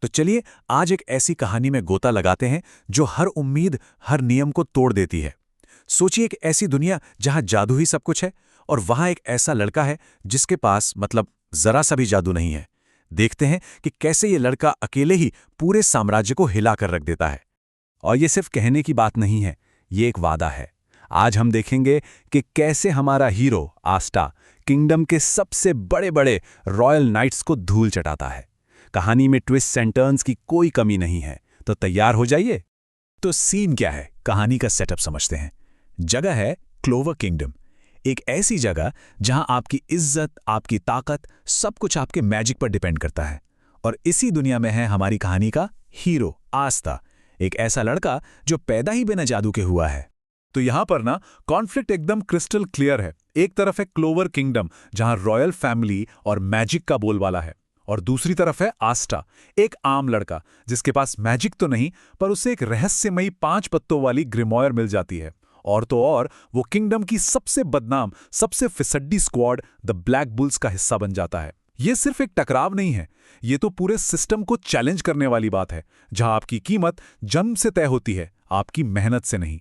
तो चलिए आज एक ऐसी कहानी में गोता लगाते हैं जो हर उम्मीद, हर नियम को तोड़ देती है। सोचिए एक ऐसी दुनिया जहां जादू ही सब कुछ है और वहां एक ऐसा लड़का है जिसके पास जरा सा भी जादू नहीं है। देखते हैं कि कैसे ये लड़का अकेले ही पूरे साम्राज्य को हिलाकर रख देता है। और ये सिर्फ कहने की बात नहीं है, ये एक वादा है। आज हम देखेंगे कि कैसे हमारा हीरो आस्टा किंगडम के सबसे बड़े बड़े रॉयल नाइट्स को धूल चटाता है। कहानी में ट्विस्ट एंड टर्न्स की कोई कमी नहीं है, तो तैयार हो जाइए। तो सीन क्या है, कहानी का सेटअप समझते हैं। जगह है क्लोवर किंगडम, एक ऐसी जगह जहां आपकी इज्जत, आपकी ताकत, सब कुछ आपके मैजिक पर डिपेंड करता है। और इसी दुनिया में है हमारी कहानी का हीरो आस्ता, एक ऐसा लड़का जो पैदा ही बिना जादू के हुआ है। तो यहां पर ना कॉन्फ्लिक्ट एकदम क्रिस्टल क्लियर है। एक तरफ है क्लोवर किंगडम जहां रॉयल फैमिली और मैजिक का बोलबाला है, और दूसरी तरफ है आस्टा, एक आम लड़का जिसके पास मैजिक तो नहीं पर उसे एक रहस्यमयी 5 पत्तों वाली ग्रिमॉयर मिल जाती है। और तो और वो किंगडम की सबसे बदनाम, सबसे फिसड्डी स्क्वाड द ब्लैक बुल्स का हिस्सा बन जाता है। ये सिर्फ एक टकराव नहीं है, ये तो पूरे सिस्टम को चैलेंज करने वाली बात है, जहां आपकी कीमत जन्म से तय होती है, आपकी मेहनत से नहीं।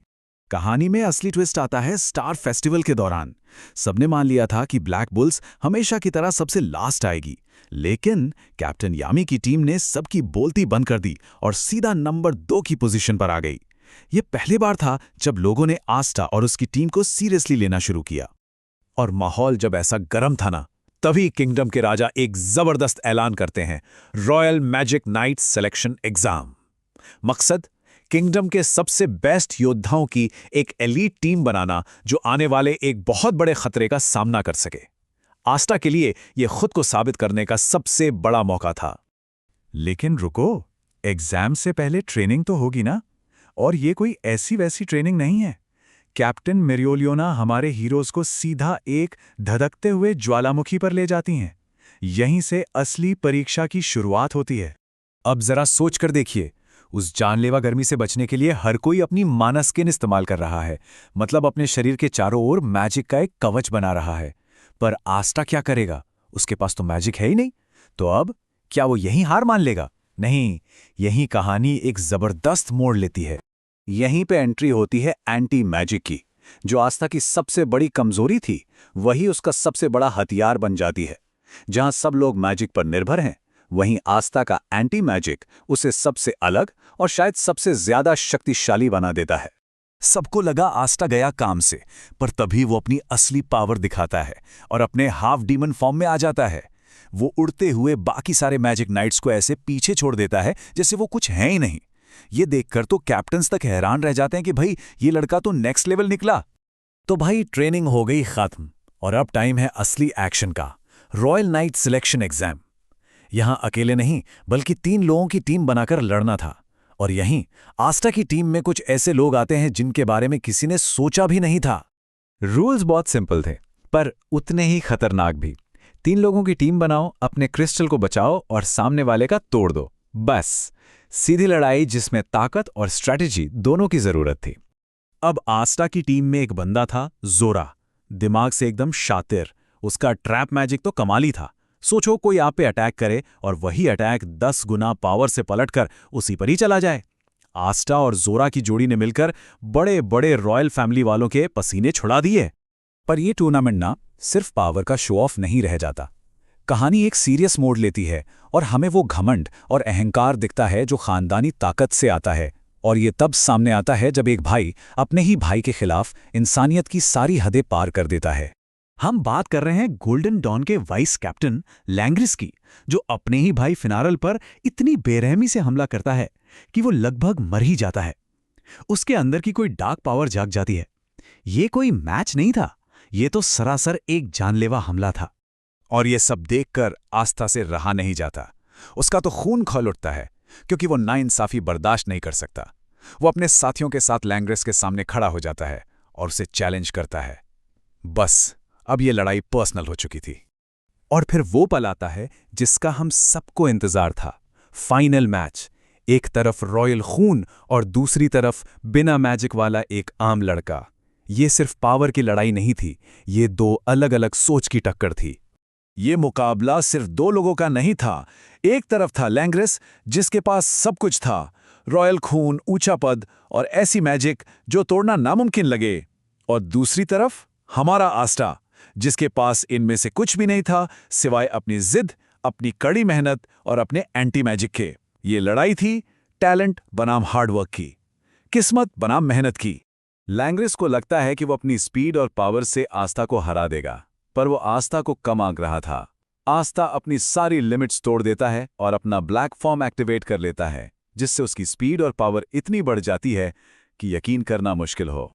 कहानी में असली ट्विस्ट आता है स्टार फेस्टिवल के दौरान। सबने मान लिया था कि ब्लैक बुल्स हमेशा की तरह सबसे लास्ट आएगी, लेकिन कैप्टन यामी की टीम ने सबकी बोलती बंद कर दी और सीधा नंबर 2 की पोजीशन पर आ गई। यह पहली बार था जब लोगों ने आस्टा और उसकी टीम को सीरियसली लेना शुरू किया। और माहौल जब ऐसा गर्म था ना, तभी किंगडम के राजा एक जबरदस्त ऐलान करते हैं, royal magic night selection exam. मकसद किंगडम के सबसे बेस्ट योद्धाओं की एक एलीट टीम बनाना जो आने वाले एक बहुत बड़े खतरे का सामना कर सके। आस्टा के लिए यह खुद को साबित करने का सबसे बड़ा मौका था। लेकिन रुको, एग्जाम से पहले ट्रेनिंग तो होगी ना? और ये कोई ऐसी वैसी ट्रेनिंग नहीं है। कैप्टन मेरियोलियोना हमारे हीरोज को सीधा एक धधकते हुए ज्वालामुखी पर ले जाती हैं। यहीं से असली परीक्षा की शुरुआत होती है। अब जरा सोच कर देखिए, उस जानलेवा गर्मी से बचने के लिए हर कोई अपनी मानसकिन इस्तेमाल कर रहा है, अपने शरीर के चारों ओर मैजिक का एक कवच बना रहा है। पर आस्टा क्या करेगा? उसके पास तो मैजिक है ही नहीं। तो अब क्या वो यहीं हार मान लेगा? नहीं, यहीं कहानी एक जबरदस्त मोड़ लेती है। यहीं पे एंट्री होती है एंटी मैजिक की। जो आस्था की सबसे बड़ी कमजोरी थी, वही उसका सबसे बड़ा हथियार बन जाती है। जहां सब लोग मैजिक पर निर्भर हैं, वहीं आस्था का एंटी मैजिक उसे सबसे अलग और शायद सबसे ज्यादा शक्तिशाली बना देता है। सबको लगा आस्था गया काम से, पर तभी वो अपनी असली पावर दिखाता है और अपने हाफ डीमन फॉर्म में आ जाता है। वो उड़ते हुए बाकी सारे मैजिक नाइट्स को ऐसे पीछे छोड़ देता है जैसे वो कुछ है ही नहीं। ये देखकर तो कैप्टन्स तक हैरान रह जाते हैं कि भाई ये लड़का तो नेक्स्ट लेवल निकला। तो भाई ट्रेनिंग हो गई खत्म और अब टाइम है असली एक्शन का, रॉयल नाइट सिलेक्शन एग्जाम। यहां अकेले नहीं बल्कि 3 लोगों की टीम बनाकर लड़ना था। और यहीं आस्टा की टीम में कुछ ऐसे लोग आते हैं जिनके बारे में किसी ने सोचा भी नहीं था। रूल्स बहुत सिंपल थे, पर उतने ही खतरनाक भी। 3 लोगों की टीम बनाओ, अपने क्रिस्टल को बचाओ और सामने वाले का तोड़ दो। बस सीधी लड़ाई जिसमें ताकत और स्ट्रैटेजी दोनों की जरूरत थी। अब आस्टा की टीम में एक बंदा था, जोरा, दिमाग से एकदम शातिर। उसका ट्रैप मैजिक तो कमाली था। सोचो कोई आप पे अटैक करे और वही अटैक 10 गुना पावर से पलटकर उसी पर ही चला जाए। आस्टा और जोरा की जोड़ी ने मिलकर बड़े बड़े रॉयल फैमिली वालों के पसीने छुड़ा दिए। पर यह टूर्नामेंट ना सिर्फ पावर का शो ऑफ नहीं रह जाता। कहानी एक सीरियस मोड़ लेती है और हमें वो घमंड और अहंकार दिखता है जो खानदानी ताकत से आता है। और ये तब सामने आता है जब एक भाई अपने ही भाई के खिलाफ इंसानियत की सारी हदें पार कर देता है। हम बात कर रहे हैं गोल्डन डॉन के वाइस कैप्टन लैंग्रिस की, जो अपने ही भाई फिनारल पर इतनी बेरहमी से हमला करता है कि वो लगभग मर ही जाता है। उसके अंदर की कोई डार्क पावर जाग जाती है। ये कोई मैच नहीं था, ये तो सरासर एक जानलेवा हमला था। और ये सब देखकर आस्था से रहा नहीं जाता। उसका तो खून खौल उठता है, क्योंकि वो नाइंसाफी बर्दाश्त नहीं कर सकता। वो अपने साथियों के साथ लैंग्रिस के सामने खड़ा हो जाता है और उसे चैलेंज करता है। बस अब ये लड़ाई पर्सनल हो चुकी थी। और फिर वो पल आता है जिसका हम सबको इंतजार था, फाइनल मैच। एक तरफ रॉयल खून और दूसरी तरफ बिना मैजिक वाला एक आम लड़का। ये सिर्फ पावर की लड़ाई नहीं थी, ये 2 अलग अलग सोच की टक्कर थी। ये मुकाबला सिर्फ दो लोगों का नहीं था। एक तरफ था लैंग्रेस, जिसके पास सब कुछ था, रॉयल खून, ऊंचा पद और ऐसी मैजिक जो तोड़ना नामुमकिन लगे। और दूसरी तरफ हमारा आस्टा, जिसके पास इनमें से कुछ भी नहीं था सिवाय अपनी जिद, अपनी कड़ी मेहनत और अपने एंटी मैजिक के। ये लड़ाई थी टैलेंट बनाम हार्डवर्क की, किस्मत बनाम मेहनत की। लैंग्रेस को लगता है कि वो अपनी स्पीड और पावर से आस्था को हरा देगा, पर वो आस्था को कम आंक रहा था। आस्था अपनी सारी लिमिट्स तोड़ देता है और अपना ब्लैक फॉर्म एक्टिवेट कर लेता है, जिससे उसकी स्पीड और पावर इतनी बढ़ जाती है कि यकीन करना मुश्किल हो।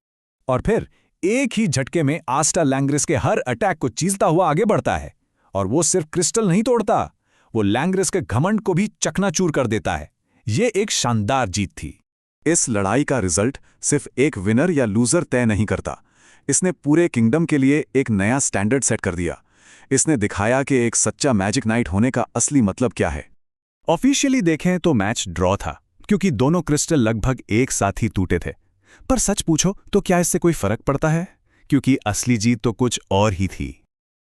और फिर एक ही झटके में आस्टा लैंग्रेस के हर अटैक को चीरता हुआ आगे बढ़ता है। और वो सिर्फ क्रिस्टल नहीं तोड़ता, वो लैंग्रेस के घमंड को भी चकनाचूर कर देता है। ये एक शानदार जीत थी। इस लड़ाई का रिजल्ट सिर्फ एक विनर या लूजर तय नहीं करता, इसने पूरे किंगडम के लिए एक नया स्टैंडर्ड सेट कर दिया। इसने दिखाया कि एक सच्चा मैजिक नाइट होने का असली मतलब क्या है। ऑफिशियली देखें तो मैच ड्रॉ था, क्योंकि दोनों क्रिस्टल लगभग एक साथ ही टूटे थे। पर सच पूछो तो क्या इससे कोई फर्क पड़ता है? क्योंकि असली जीत तो कुछ और ही थी।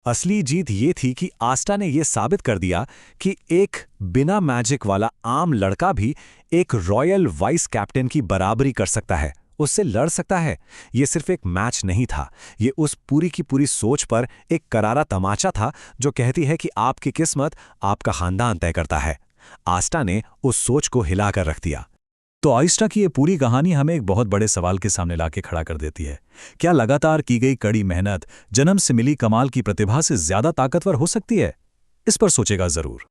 असली जीत ये थी कि आस्टा ने यह साबित कर दिया कि एक बिना मैजिक वाला आम लड़का भी एक रॉयल वाइस कैप्टन की बराबरी कर सकता है, उससे लड़ सकता है। ये सिर्फ एक मैच नहीं था, ये उस पूरी की पूरी सोच पर एक करारा तमाचा था जो कहती है कि आपकी किस्मत आपका खानदान तय करता है। आस्टा ने उस सोच को हिलाकर रख दिया। तो आस्टा की ये पूरी कहानी हमें एक बहुत बड़े सवाल के सामने लाके खड़ा कर देती है। क्या लगातार की गई कड़ी मेहनत जन्म से मिली कमाल की प्रतिभा से ज्यादा ताकतवर हो सकती है? इस पर सोचेगा जरूर।